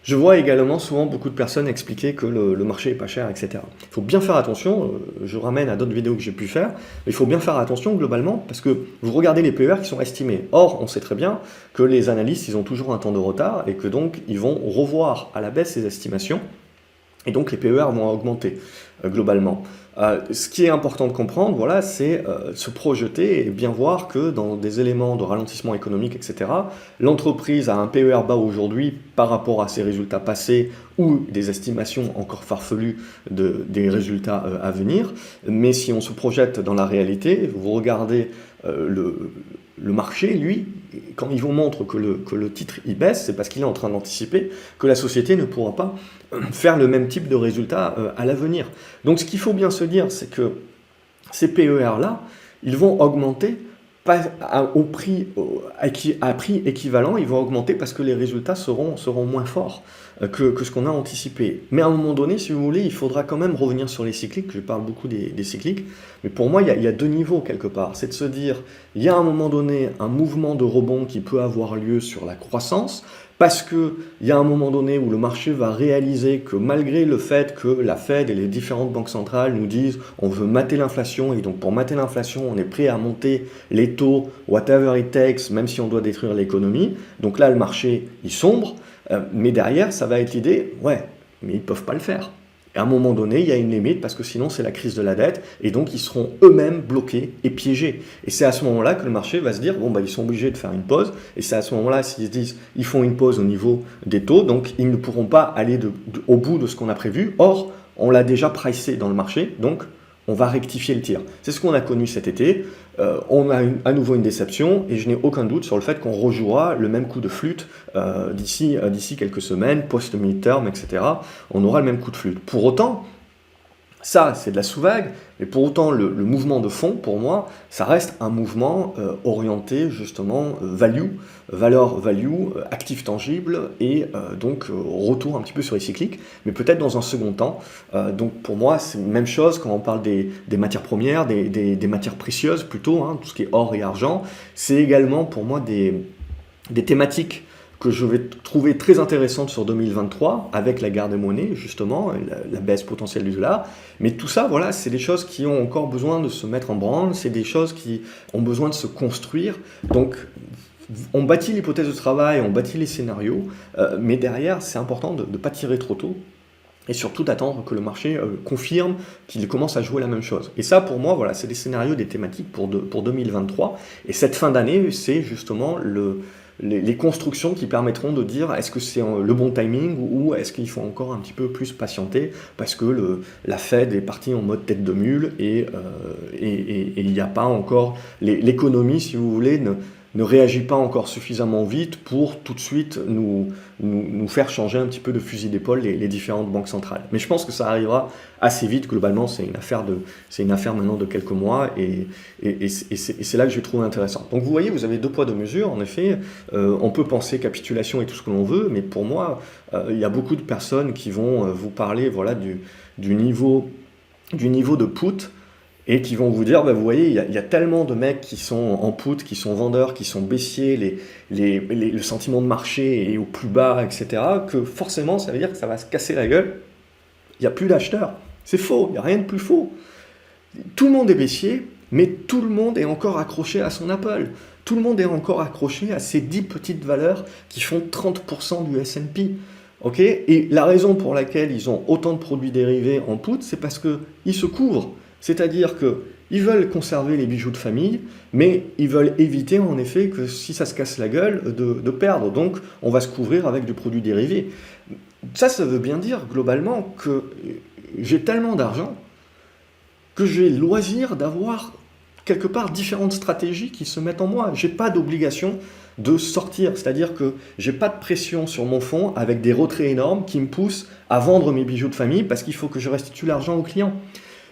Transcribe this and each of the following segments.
Je vois également souvent beaucoup de personnes expliquer que le marché est pas cher, etc. Il faut bien faire attention, je ramène à d'autres vidéos que j'ai pu faire, mais il faut bien faire attention globalement parce que vous regardez les PER qui sont estimés. Or, on sait très bien que les analystes, ils ont toujours un temps de retard et que donc ils vont revoir à la baisse ces estimations et donc les PER vont augmenter globalement. Ce qui est important de comprendre, voilà, c'est se projeter et bien voir que dans des éléments de ralentissement économique, etc., l'entreprise a un PER bas aujourd'hui par rapport à ses résultats passés ou des estimations encore farfelues des résultats à venir. Mais si on se projette dans la réalité, vous regardez le marché, lui, quand il vous montre que le titre il baisse, c'est parce qu'il est en train d'anticiper que la société ne pourra pas faire le même type de résultat à l'avenir. Donc ce qu'il faut bien se dire, c'est que ces PER-là, ils vont augmenter pas à prix équivalent, ils vont augmenter parce que les résultats seront moins forts que ce qu'on a anticipé. Mais à un moment donné, si vous voulez, il faudra quand même revenir sur les cycliques. Je parle beaucoup des cycliques, mais pour moi, il y a deux niveaux quelque part. C'est de se dire, il y a à un moment donné un mouvement de rebond qui peut avoir lieu sur la croissance, parce qu'il y a un moment donné où le marché va réaliser que malgré le fait que la Fed et les différentes banques centrales nous disent on veut mater l'inflation, et donc pour mater l'inflation, on est prêt à monter les taux, whatever it takes, même si on doit détruire l'économie. Donc là, le marché, il sombre, mais derrière, ça va être l'idée, ouais, mais ils ne peuvent pas le faire. Et à un moment donné, il y a une limite parce que sinon c'est la crise de la dette et donc ils seront eux-mêmes bloqués et piégés. Et c'est à ce moment-là que le marché va se dire, bon, bah, ils sont obligés de faire une pause. Et c'est à ce moment-là, s'ils se disent, ils font une pause au niveau des taux, donc ils ne pourront pas aller au bout de ce qu'on a prévu. Or, on l'a déjà pricé dans le marché, donc on va rectifier le tir. C'est ce qu'on a connu cet été. On a à nouveau une déception et je n'ai aucun doute sur le fait qu'on rejouera le même coup de flûte d'ici quelques semaines, post-midterm, etc. On aura le même coup de flûte. Pour autant, ça, c'est de la sous-vague, mais pour autant, le mouvement de fond, pour moi, ça reste un mouvement orienté justement value, valeur value, actif tangible, et donc retour un petit peu sur les cycliques, mais peut-être dans un second temps. Donc pour moi, c'est la même chose quand on parle des matières premières, des matières précieuses plutôt, hein, tout ce qui est or et argent. C'est également pour moi des thématiques que je vais trouver très intéressante sur 2023 avec la guerre des monnaies, justement, la baisse potentielle du dollar. Mais tout ça, voilà, c'est des choses qui ont encore besoin de se mettre en branle, c'est des choses qui ont besoin de se construire. Donc, on bâtit l'hypothèse de travail, on bâtit les scénarios, mais derrière, c'est important de ne pas tirer trop tôt. Et surtout d'attendre que le marché confirme qu'il commence à jouer la même chose. Et ça, pour moi, voilà, c'est des scénarios, des thématiques pour 2023. Et cette fin d'année, c'est justement les constructions qui permettront de dire est-ce que c'est le bon timing ou est-ce qu'il faut encore un petit peu plus patienter parce que la Fed est partie en mode tête de mule et il n'y a pas encore l'économie, si vous voulez, ne réagit pas encore suffisamment vite pour tout de suite nous faire changer un petit peu de fusil d'épaule les différentes banques centrales. Mais je pense que ça arrivera assez vite. Globalement, c'est une affaire maintenant de quelques mois et c'est là que je trouve intéressant. Donc vous voyez, vous avez deux poids, deux mesures. En effet, on peut penser capitulation et tout ce que l'on veut, mais pour moi, il y a beaucoup de personnes qui vont vous parler voilà, du niveau de put et qui vont vous dire, bah, vous voyez, il y a tellement de mecs qui sont en put, qui sont vendeurs, qui sont baissiers, le sentiment de marché est au plus bas, etc., que forcément, ça veut dire que ça va se casser la gueule. Il n'y a plus d'acheteurs. C'est faux, il n'y a rien de plus faux. Tout le monde est baissier, mais tout le monde est encore accroché à son Apple. Tout le monde est encore accroché à ces 10 petites valeurs qui font 30% du S&P. Okay, et la raison pour laquelle ils ont autant de produits dérivés en put, c'est parce qu'ils se couvrent. C'est-à-dire qu'ils veulent conserver les bijoux de famille, mais ils veulent éviter en effet que si ça se casse la gueule, de perdre. Donc on va se couvrir avec du produit dérivé. Ça veut bien dire globalement que j'ai tellement d'argent que j'ai le loisir d'avoir quelque part différentes stratégies qui se mettent en moi. Je n'ai pas d'obligation de sortir, c'est-à-dire que j'ai pas de pression sur mon fonds avec des retraits énormes qui me poussent à vendre mes bijoux de famille parce qu'il faut que je restitue l'argent au client.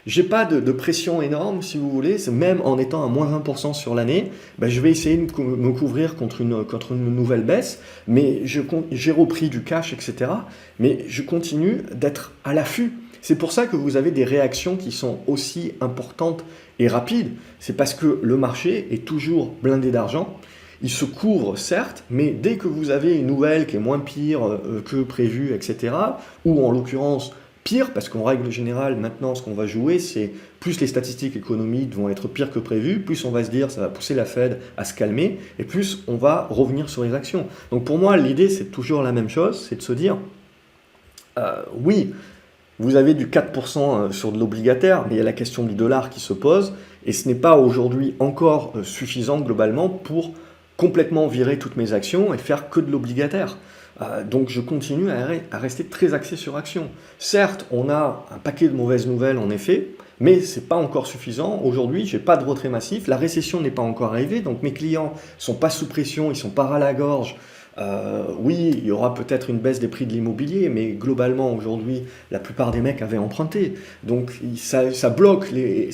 J'ai pas de pression énorme, si vous voulez, même en étant à moins 20% sur l'année, je vais essayer de me couvrir contre une nouvelle baisse, mais j'ai repris du cash, etc. Mais je continue d'être à l'affût. C'est pour ça que vous avez des réactions qui sont aussi importantes et rapides. C'est parce que le marché est toujours blindé d'argent. il se couvre certes, mais dès que vous avez une nouvelle qui est moins pire que prévu, etc., ou en l'occurrence pire, parce qu'en règle générale, maintenant, ce qu'on va jouer, c'est plus les statistiques économiques vont être pires que prévu, plus on va se dire ça va pousser la Fed à se calmer, et plus on va revenir sur les actions. Donc pour moi, l'idée, c'est toujours la même chose, c'est de se dire, oui, vous avez du 4% sur de l'obligataire, mais il y a la question du dollar qui se pose, et ce n'est pas aujourd'hui encore suffisant globalement pour complètement virer toutes mes actions et faire que de l'obligataire. Donc je continue à rester très axé sur action. Certes, on a un paquet de mauvaises nouvelles en effet, mais ce n'est pas encore suffisant. Aujourd'hui, je n'ai pas de retrait massif, la récession n'est pas encore arrivée, donc mes clients ne sont pas sous pression, ils ne sont pas ras la gorge. Oui, il y aura peut-être une baisse des prix de l'immobilier, mais globalement, aujourd'hui, la plupart des mecs avaient emprunté. Donc, ça bloque les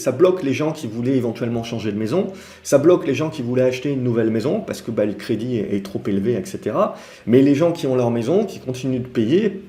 gens qui voulaient éventuellement changer de maison, ça bloque les gens qui voulaient acheter une nouvelle maison, parce que le crédit est trop élevé, etc. Mais les gens qui ont leur maison, qui continuent de payer,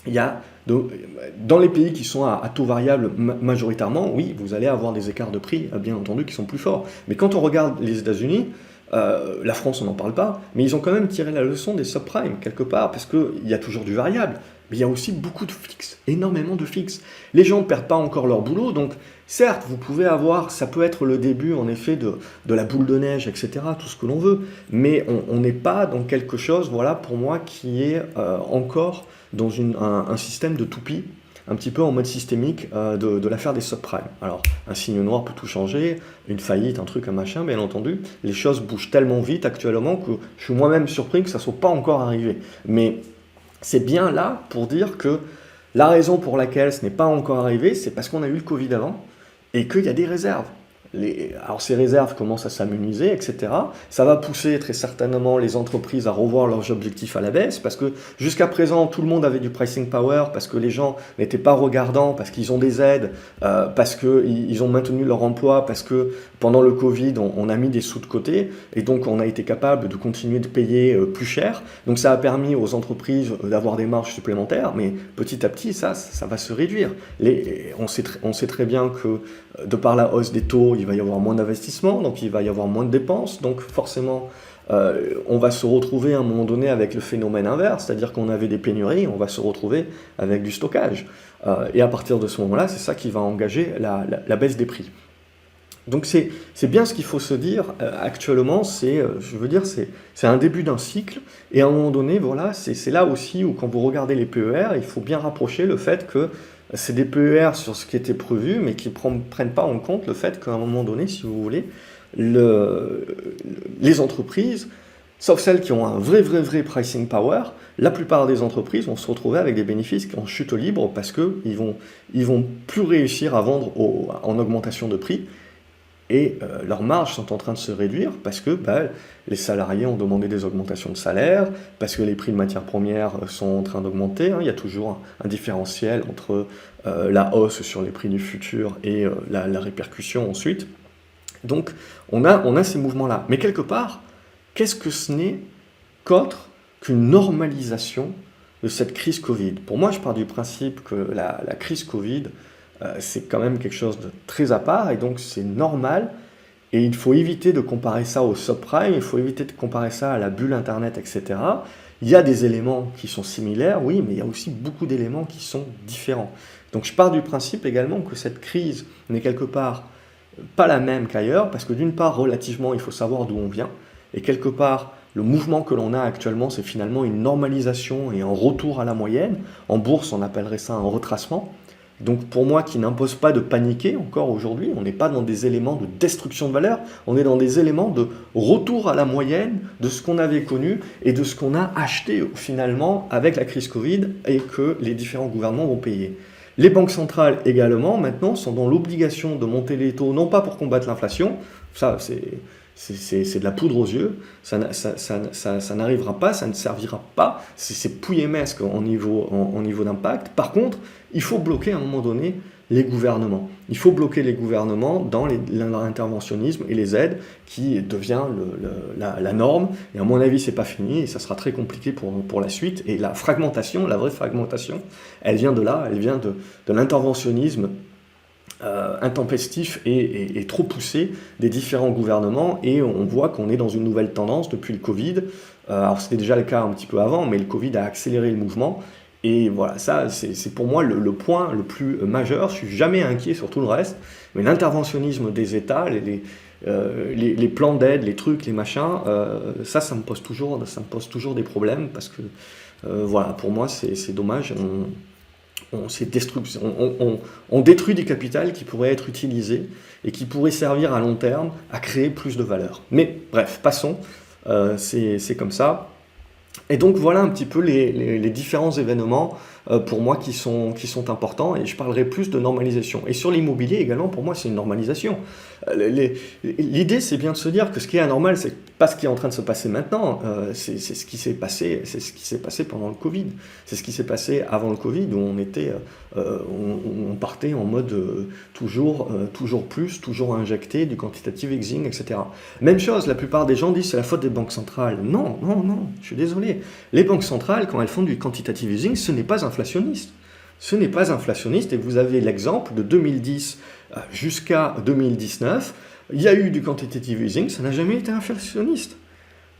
il y a dans les pays qui sont à taux variable majoritairement, oui, vous allez avoir des écarts de prix, bien entendu, qui sont plus forts. Mais quand on regarde les États-Unis, la France, on n'en parle pas, mais ils ont quand même tiré la leçon des subprimes, quelque part, parce qu'il y a toujours du variable, mais il y a aussi beaucoup de fixe, énormément de fixe. Les gens ne perdent pas encore leur boulot, donc certes, vous pouvez avoir, ça peut être le début, en effet, de la boule de neige, etc., tout ce que l'on veut, mais on n'est pas dans quelque chose, voilà, pour moi, qui est encore dans un système de toupie, un petit peu en mode systémique de l'affaire des subprimes. Alors, un signe noir peut tout changer, une faillite, un truc, un machin, bien entendu. Les choses bougent tellement vite actuellement que je suis moi-même surpris que ça ne soit pas encore arrivé. Mais c'est bien là pour dire que la raison pour laquelle ce n'est pas encore arrivé, c'est parce qu'on a eu le Covid avant et qu'il y a des réserves. Alors ces réserves commencent à s'amenuiser, etc. Ça va pousser très certainement les entreprises à revoir leurs objectifs à la baisse, parce que jusqu'à présent, tout le monde avait du pricing power, parce que les gens n'étaient pas regardants, parce qu'ils ont des aides, parce qu'ils ont maintenu leur emploi, parce que pendant le Covid, on a mis des sous de côté, et donc on a été capable de continuer de payer plus cher. Donc ça a permis aux entreprises d'avoir des marges supplémentaires, mais petit à petit, ça va se réduire. On sait très bien que de par la hausse des taux, il va y avoir moins d'investissements, donc il va y avoir moins de dépenses, donc forcément on va se retrouver à un moment donné avec le phénomène inverse, c'est-à-dire qu'on avait des pénuries, on va se retrouver avec du stockage. Et à partir de ce moment-là, c'est ça qui va engager la baisse des prix. Donc c'est bien ce qu'il faut se dire actuellement, c'est un début d'un cycle, et à un moment donné, voilà, c'est là aussi où quand vous regardez les PER, il faut bien rapprocher le fait que c'est des PER sur ce qui était prévu, mais qui ne prennent pas en compte le fait qu'à un moment donné, si vous voulez, les entreprises, sauf celles qui ont un vrai pricing power, la plupart des entreprises vont se retrouver avec des bénéfices en chute libre parce qu'ils vont plus réussir à vendre en augmentation de prix. Et leurs marges sont en train de se réduire parce que les salariés ont demandé des augmentations de salaire, parce que les prix de matières premières sont en train d'augmenter. Il y a toujours un différentiel entre la hausse sur les prix du futur et la répercussion ensuite. Donc on a ces mouvements-là. Mais quelque part, qu'est-ce que ce n'est qu'autre qu'une normalisation de cette crise Covid? Pour moi, je pars du principe que la crise Covid, c'est quand même quelque chose de très à part, et donc c'est normal, et il faut éviter de comparer ça au subprime, il faut éviter de comparer ça à la bulle Internet, etc. Il y a des éléments qui sont similaires, oui, mais il y a aussi beaucoup d'éléments qui sont différents. Donc je pars du principe également que cette crise n'est quelque part pas la même qu'ailleurs, parce que d'une part, relativement, il faut savoir d'où on vient, et quelque part, le mouvement que l'on a actuellement, c'est finalement une normalisation et un retour à la moyenne. En bourse, on appellerait ça un retracement. Donc pour moi, qui n'impose pas de paniquer encore aujourd'hui, on n'est pas dans des éléments de destruction de valeur, on est dans des éléments de retour à la moyenne de ce qu'on avait connu et de ce qu'on a acheté finalement avec la crise Covid et que les différents gouvernements vont payer. Les banques centrales également, maintenant, sont dans l'obligation de monter les taux, non pas pour combattre l'inflation, ça c'est de la poudre aux yeux, ça n'arrivera pas, ça ne servira pas, c'est pouillemesque en niveau d'impact. Par contre, il faut bloquer à un moment donné les gouvernements. Il faut bloquer les gouvernements dans l'interventionnisme et les aides qui devient la norme. Et à mon avis, c'est pas fini et ça sera très compliqué pour la suite. Et la fragmentation, la vraie fragmentation, elle vient de là, elle vient de l'interventionnisme intempestif et trop poussé des différents gouvernements, et on voit qu'on est dans une nouvelle tendance depuis le Covid. Alors c'était déjà le cas un petit peu avant, mais le Covid a accéléré le mouvement, et voilà, ça c'est pour moi le point le plus majeur. Je suis jamais inquiet sur tout le reste, mais l'interventionnisme des États, les plans d'aide, les trucs, les machins, ça me pose toujours des problèmes, parce que voilà, pour moi c'est dommage. On détruit du capital qui pourrait être utilisé et qui pourrait servir à long terme à créer plus de valeur. Mais bref, passons, c'est comme ça. Et donc voilà un petit peu les différents événements pour moi qui sont importants, et je parlerai plus de normalisation. Et sur l'immobilier également, pour moi c'est une normalisation. L'idée c'est bien de se dire que ce qui est anormal, c'est pas ce qui est en train de se passer maintenant, c'est ce qui s'est passé pendant le Covid. C'est ce qui s'est passé avant le Covid, où on partait en mode toujours plus, toujours injecté, du quantitative easing, etc. Même chose, la plupart des gens disent c'est la faute des banques centrales. Non, non, non, je suis désolé. Les banques centrales, quand elles font du quantitative easing, ce n'est pas inflationniste. Ce n'est pas inflationniste, et vous avez l'exemple de 2010 jusqu'à 2019, il y a eu du quantitative easing, ça n'a jamais été inflationniste.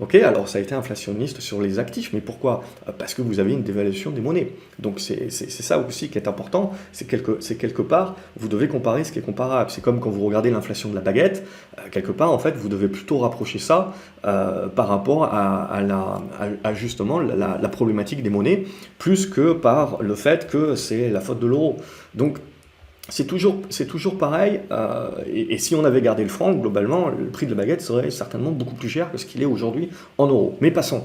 Ok, alors ça a été inflationniste sur les actifs, mais pourquoi? Parce que vous avez une dévaluation des monnaies. Donc c'est ça aussi qui est important, c'est quelque part, vous devez comparer ce qui est comparable. C'est comme quand vous regardez l'inflation de la baguette, quelque part en fait vous devez plutôt rapprocher ça par rapport à justement la problématique des monnaies, plus que par le fait que c'est la faute de l'euro. Donc c'est toujours pareil, et si on avait gardé le franc, globalement, le prix de la baguette serait certainement beaucoup plus cher que ce qu'il est aujourd'hui en euros. Mais passons.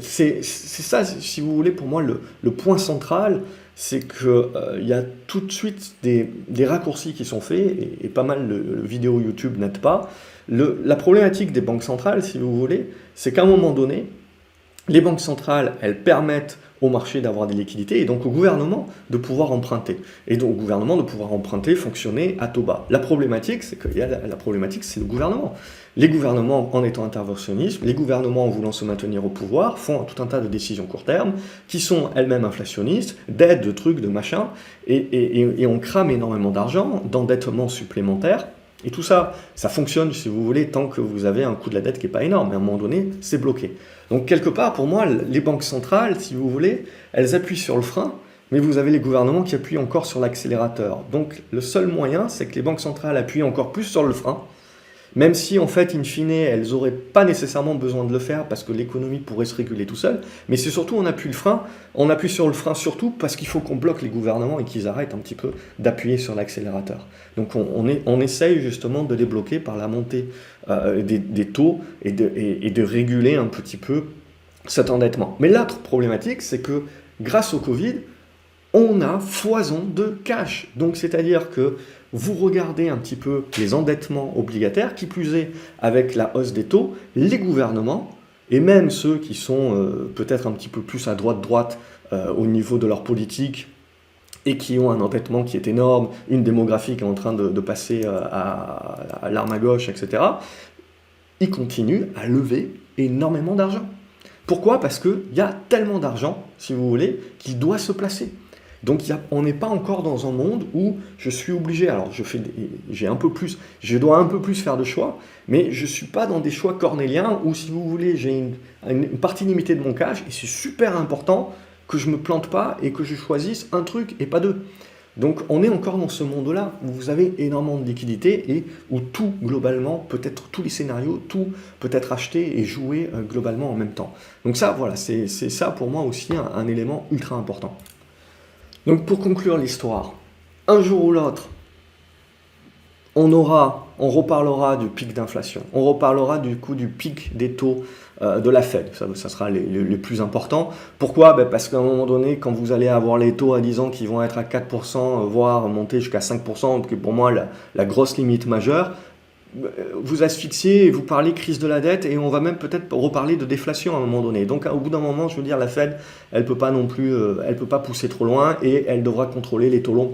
C'est ça, si vous voulez, pour moi, le point central, c'est qu'il y a tout de suite des raccourcis qui sont faits, et pas mal de vidéos YouTube n'aident pas. La problématique des banques centrales, si vous voulez, c'est qu'à un moment donné, les banques centrales, elles permettent au marché d'avoir des liquidités, et donc au gouvernement de pouvoir emprunter. Et donc au gouvernement de pouvoir emprunter, fonctionner à taux bas. La problématique, c'est c'est le gouvernement. Les gouvernements, en étant interventionnistes, les gouvernements, en voulant se maintenir au pouvoir, font tout un tas de décisions court terme, qui sont elles-mêmes inflationnistes, d'aides, de trucs, de machins, et on crame énormément d'argent, d'endettement supplémentaire. Et tout ça, ça fonctionne, si vous voulez, tant que vous avez un coût de la dette qui n'est pas énorme. Mais à un moment donné, c'est bloqué. Donc, quelque part, pour moi, les banques centrales, si vous voulez, elles appuient sur le frein, mais vous avez les gouvernements qui appuient encore sur l'accélérateur. Donc, le seul moyen, c'est que les banques centrales appuient encore plus sur le frein, même si, en fait, in fine, elles n'auraient pas nécessairement besoin de le faire parce que l'économie pourrait se réguler tout seul. Mais c'est surtout, on appuie sur le frein surtout parce qu'il faut qu'on bloque les gouvernements et qu'ils arrêtent un petit peu d'appuyer sur l'accélérateur. Donc on essaye justement de les bloquer par la montée des taux et de réguler un petit peu cet endettement. Mais l'autre problématique, c'est que grâce au Covid, on a foison de cash. Donc c'est-à-dire que vous regardez un petit peu les endettements obligataires, qui plus est avec la hausse des taux, les gouvernements, et même ceux qui sont peut-être un petit peu plus à droite au niveau de leur politique, et qui ont un endettement qui est énorme, une démographie qui est en train de passer à l'arme à gauche, etc., ils continuent à lever énormément d'argent. Pourquoi? Parce qu'il y a tellement d'argent, si vous voulez, qui doit se placer. Donc on n'est pas encore dans un monde où je suis obligé, alors je dois un peu plus faire de choix, mais je ne suis pas dans des choix cornéliens où, si vous voulez, j'ai une partie limitée de mon cash, et c'est super important que je ne me plante pas et que je choisisse un truc et pas deux. Donc on est encore dans ce monde-là où vous avez énormément de liquidités et où tout, globalement, peut-être tous les scénarios, tout peut être acheté et joué globalement en même temps. Donc ça, voilà, c'est ça pour moi aussi un élément ultra important. Donc pour conclure l'histoire, un jour ou l'autre, on reparlera du pic d'inflation, on reparlera du pic des taux de la Fed, ça sera les plus importants. Pourquoi? Parce qu'à un moment donné, quand vous allez avoir les taux à 10 ans qui vont être à 4%, voire monter jusqu'à 5%, qui est pour moi la grosse limite majeure, vous asphyxiez et vous parlez crise de la dette, et on va même peut-être reparler de déflation à un moment donné. Donc au bout d'un moment, je veux dire, la Fed, elle peut pas non plus, elle peut pas pousser trop loin, et elle devra contrôler les taux longs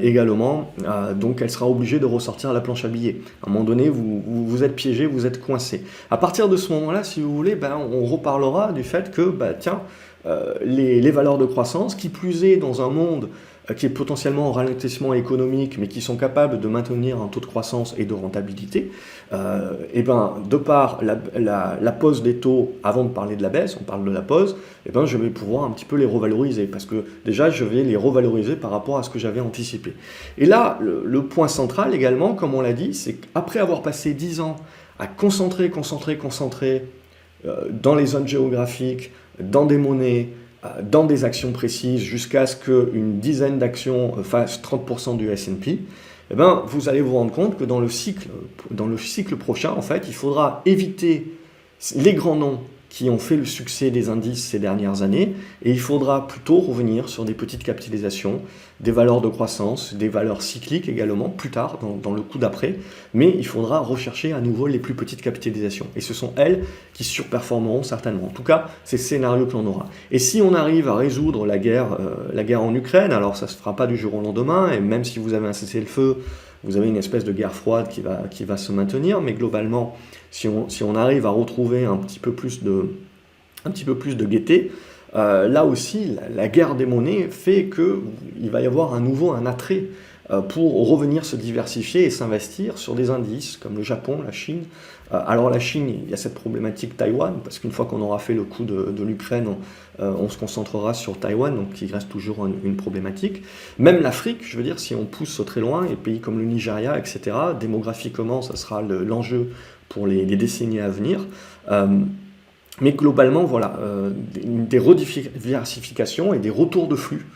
également. Donc elle sera obligée de ressortir la planche à billets. À un moment donné, vous êtes piégé, vous êtes coincé. À partir de ce moment-là, si vous voulez, on reparlera du fait que, les valeurs de croissance, qui plus est dans un monde qui est potentiellement en ralentissement économique, mais qui sont capables de maintenir un taux de croissance et de rentabilité, et ben, de par la pause des taux, avant de parler de la baisse, on parle de la pause, et ben, je vais pouvoir un petit peu les revaloriser, parce que déjà, je vais les revaloriser par rapport à ce que j'avais anticipé. Et là, le point central également, comme on l'a dit, c'est qu'après avoir passé 10 ans à concentrer dans les zones géographiques, dans des monnaies, dans des actions précises, jusqu'à ce qu'une dizaine d'actions fassent 30% du S&P, eh ben, vous allez vous rendre compte que dans le cycle prochain, en fait, il faudra éviter les grands noms qui ont fait le succès des indices ces dernières années, et il faudra plutôt revenir sur des petites capitalisations, des valeurs de croissance, des valeurs cycliques également, plus tard, dans le coup d'après, mais il faudra rechercher à nouveau les plus petites capitalisations, et ce sont elles qui surperformeront certainement. En tout cas, c'est le scénario que l'on aura. Et si on arrive à résoudre la guerre en Ukraine, alors ça ne se fera pas du jour au lendemain, et même si vous avez un cessez-le-feu, vous avez une espèce de guerre froide qui va se maintenir, mais globalement, si on arrive à retrouver un petit peu plus de gaieté, là aussi, la guerre des monnaies fait qu'il va y avoir à nouveau un attrait pour revenir se diversifier et s'investir sur des indices comme le Japon, la Chine. Alors la Chine, il y a cette problématique Taïwan, parce qu'une fois qu'on aura fait le coup de l'Ukraine, on se concentrera sur Taïwan, donc il reste toujours une problématique. Même l'Afrique, je veux dire, si on pousse très loin, les pays comme le Nigeria, etc., démographiquement, ça sera l'enjeu pour les décennies à venir. Mais globalement, voilà, des rediversifications et des retours de flux.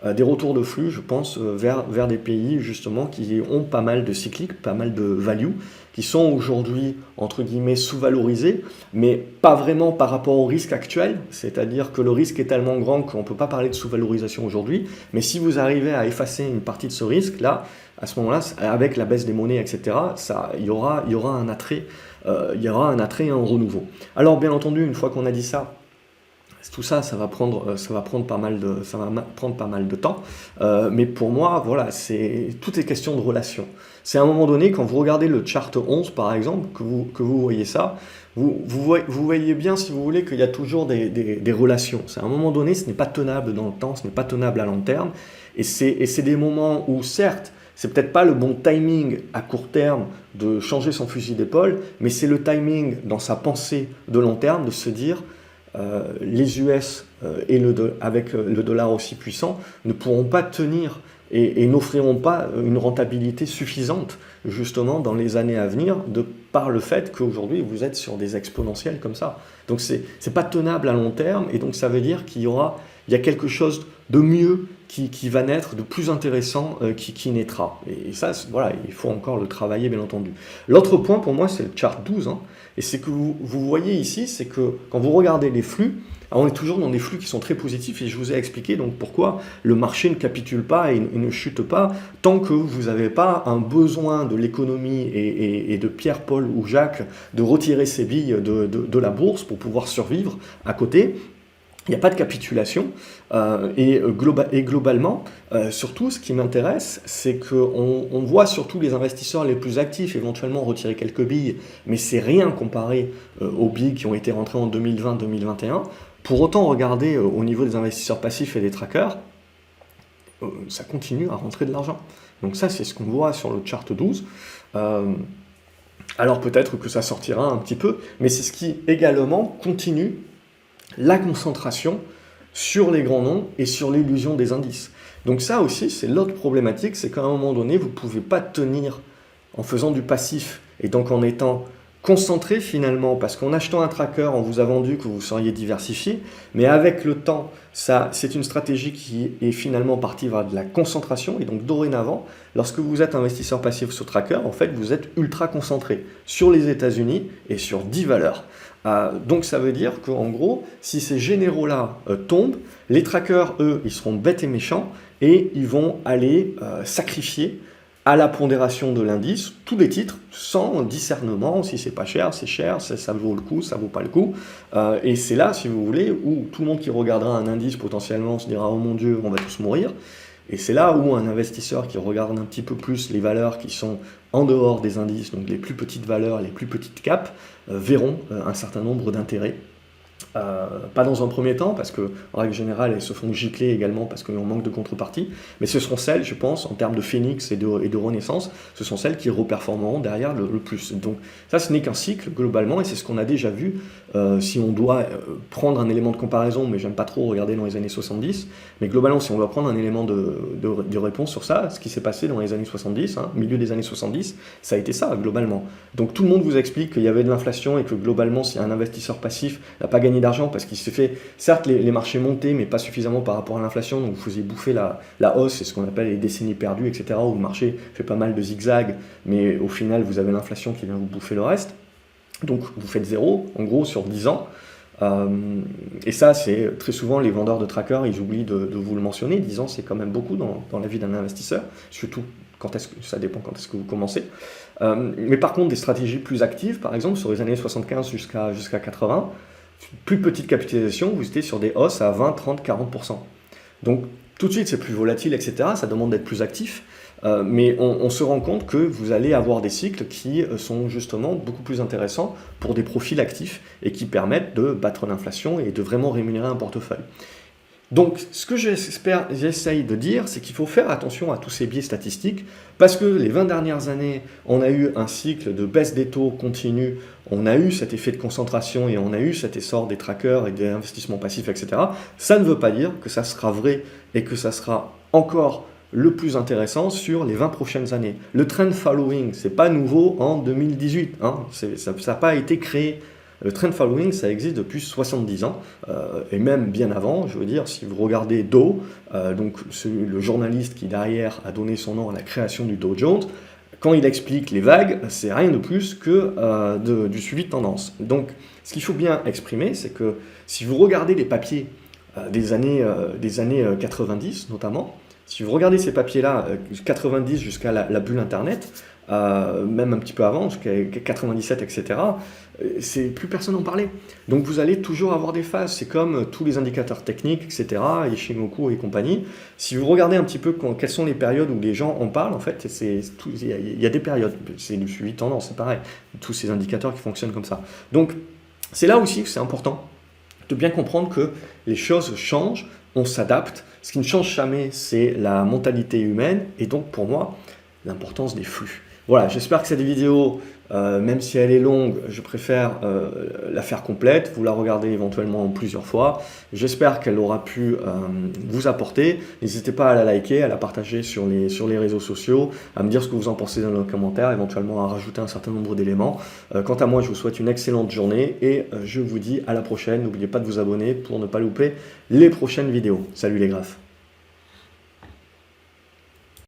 Je pense, vers des pays justement qui ont pas mal de cycliques, pas mal de value, qui sont aujourd'hui, entre guillemets, sous-valorisés, mais pas vraiment par rapport au risque actuel, c'est-à-dire que le risque est tellement grand qu'on ne peut pas parler de sous-valorisation aujourd'hui, mais si vous arrivez à effacer une partie de ce risque, là, à ce moment-là, avec la baisse des monnaies, etc., il y aura un attrait, et un renouveau. Alors, bien entendu, une fois qu'on a dit ça, tout ça, ça va prendre pas mal de temps. Mais pour moi, voilà, tout est question de relation. C'est à un moment donné, quand vous regardez le chart 11, par exemple, que vous voyez ça, vous voyez bien, si vous voulez, qu'il y a toujours des relations. C'est à un moment donné, ce n'est pas tenable dans le temps, ce n'est pas tenable à long terme. Et c'est des moments où, certes, c'est peut-être pas le bon timing à court terme de changer son fusil d'épaule, mais c'est le timing dans sa pensée de long terme de se dire les US avec le dollar aussi puissant ne pourront pas tenir et n'offriront pas une rentabilité suffisante justement dans les années à venir de par le fait qu'aujourd'hui vous êtes sur des exponentiels comme ça. Donc c'est pas tenable à long terme et donc ça veut dire qu'il y a quelque chose de mieux qui va naître, de plus intéressant qui naîtra. Et ça, voilà, il faut encore le travailler, bien entendu. L'autre point, pour moi, c'est le chart 12. Et c'est que vous voyez ici, c'est que quand vous regardez les flux, alors on est toujours dans des flux qui sont très positifs, et je vous ai expliqué donc pourquoi le marché ne capitule pas et ne chute pas tant que vous n'avez pas un besoin de l'économie et de Pierre, Paul ou Jacques de retirer ses billes de la bourse pour pouvoir survivre à côté. Il n'y a pas de capitulation et globalement, surtout ce qui m'intéresse, c'est qu'on voit surtout les investisseurs les plus actifs éventuellement retirer quelques billes, mais c'est rien comparé aux billes qui ont été rentrées en 2020-2021. Pour autant, regardez au niveau des investisseurs passifs et des trackers, ça continue à rentrer de l'argent. Donc ça, c'est ce qu'on voit sur le chart 12. Alors peut-être que ça sortira un petit peu, mais c'est ce qui également continue la concentration sur les grands noms et sur l'illusion des indices. Donc ça aussi, c'est l'autre problématique, c'est qu'à un moment donné, vous ne pouvez pas tenir en faisant du passif et donc en étant concentré finalement, parce qu'en achetant un tracker, on vous a vendu que vous seriez diversifié, mais avec le temps, c'est une stratégie qui est finalement partie vers de la concentration, et donc dorénavant, lorsque vous êtes investisseur passif sur tracker, en fait, vous êtes ultra concentré sur les États-Unis et sur 10 valeurs. Donc ça veut dire qu'en gros, si ces généraux-là tombent, les trackers, eux, ils seront bêtes et méchants, et ils vont aller sacrifier à la pondération de l'indice, tous les titres, sans discernement, si c'est pas cher, c'est cher, ça vaut le coup, ça vaut pas le coup. Et c'est là, si vous voulez, où tout le monde qui regardera un indice potentiellement se dira « Oh mon Dieu, on va tous mourir ». Et c'est là où un investisseur qui regarde un petit peu plus les valeurs qui sont en dehors des indices, donc les plus petites valeurs, les plus petites caps, verront un certain nombre d'intérêts. Pas dans un premier temps, parce que en règle générale, elles se font gicler également parce qu'on manque de contrepartie, mais ce seront celles, je pense, en termes de phénix et de renaissance, ce sont celles qui reperformeront derrière le plus. Donc ça, ce n'est qu'un cycle globalement, et c'est ce qu'on a déjà vu. Si on doit prendre un élément de comparaison, mais j'aime pas trop regarder dans les années 70, mais globalement, si on doit prendre un élément de réponse sur ça, ce qui s'est passé dans les années 70, hein, milieu des années 70, ça a été ça, globalement. Donc tout le monde vous explique qu'il y avait de l'inflation et que globalement, si un investisseur passif n'a pas gagné d'argent parce qu'il s'est fait, certes les marchés montaient, mais pas suffisamment par rapport à l'inflation, donc vous faisiez bouffer la hausse, c'est ce qu'on appelle les décennies perdues, etc., où le marché fait pas mal de zigzags, mais au final vous avez l'inflation qui vient vous bouffer le reste, donc vous faites zéro, en gros, sur 10 ans. Et ça, c'est très souvent les vendeurs de trackers, ils oublient de vous le mentionner. 10 ans, c'est quand même beaucoup dans la vie d'un investisseur, surtout ça dépend quand est-ce que vous commencez. Mais par contre, des stratégies plus actives, par exemple, sur les années 75 jusqu'à 80, plus petite capitalisation, vous étiez sur des hausses à 20, 30, 40%. Donc tout de suite, c'est plus volatile, etc. Ça demande d'être plus actif. Mais on se rend compte que vous allez avoir des cycles qui sont justement beaucoup plus intéressants pour des profils actifs et qui permettent de battre l'inflation et de vraiment rémunérer un portefeuille. Donc, ce que j'essaye de dire, c'est qu'il faut faire attention à tous ces biais statistiques, parce que les 20 dernières années, on a eu un cycle de baisse des taux continu, on a eu cet effet de concentration et on a eu cet essor des trackers et des investissements passifs, etc. Ça ne veut pas dire que ça sera vrai et que ça sera encore le plus intéressant sur les 20 prochaines années. Le trend following, c'est pas nouveau en 2018, hein, ça n'a pas été créé. Le trend following, ça existe depuis 70 ans, et même bien avant. Je veux dire, si vous regardez Dow, donc le journaliste qui derrière a donné son nom à la création du Dow Jones, quand il explique les vagues, c'est rien de plus que du suivi de tendance. Donc, ce qu'il faut bien exprimer, c'est que si vous regardez les papiers des années 90 notamment, si vous regardez ces papiers-là, 90 jusqu'à la bulle Internet, même un petit peu avant, jusqu'à 97, etc., plus personne n'en parlait. Donc vous allez toujours avoir des phases. C'est comme tous les indicateurs techniques, etc., Ishimoku et compagnie. Si vous regardez un petit peu quelles sont les périodes où les gens en parlent, en fait, il y a des périodes. C'est du suivi de tendance, c'est pareil. Tous ces indicateurs qui fonctionnent comme ça. Donc c'est là aussi que c'est important de bien comprendre que les choses changent, on s'adapte. Ce qui ne change jamais, c'est la mentalité humaine et donc pour moi, l'importance des flux. Voilà, j'espère que cette vidéo, même si elle est longue, je préfère la faire complète, vous la regardez éventuellement plusieurs fois. J'espère qu'elle aura pu vous apporter. N'hésitez pas à la liker, à la partager sur les réseaux sociaux, à me dire ce que vous en pensez dans les commentaires, éventuellement à rajouter un certain nombre d'éléments. Quant à moi, je vous souhaite une excellente journée et je vous dis à la prochaine. N'oubliez pas de vous abonner pour ne pas louper les prochaines vidéos. Salut les graphes.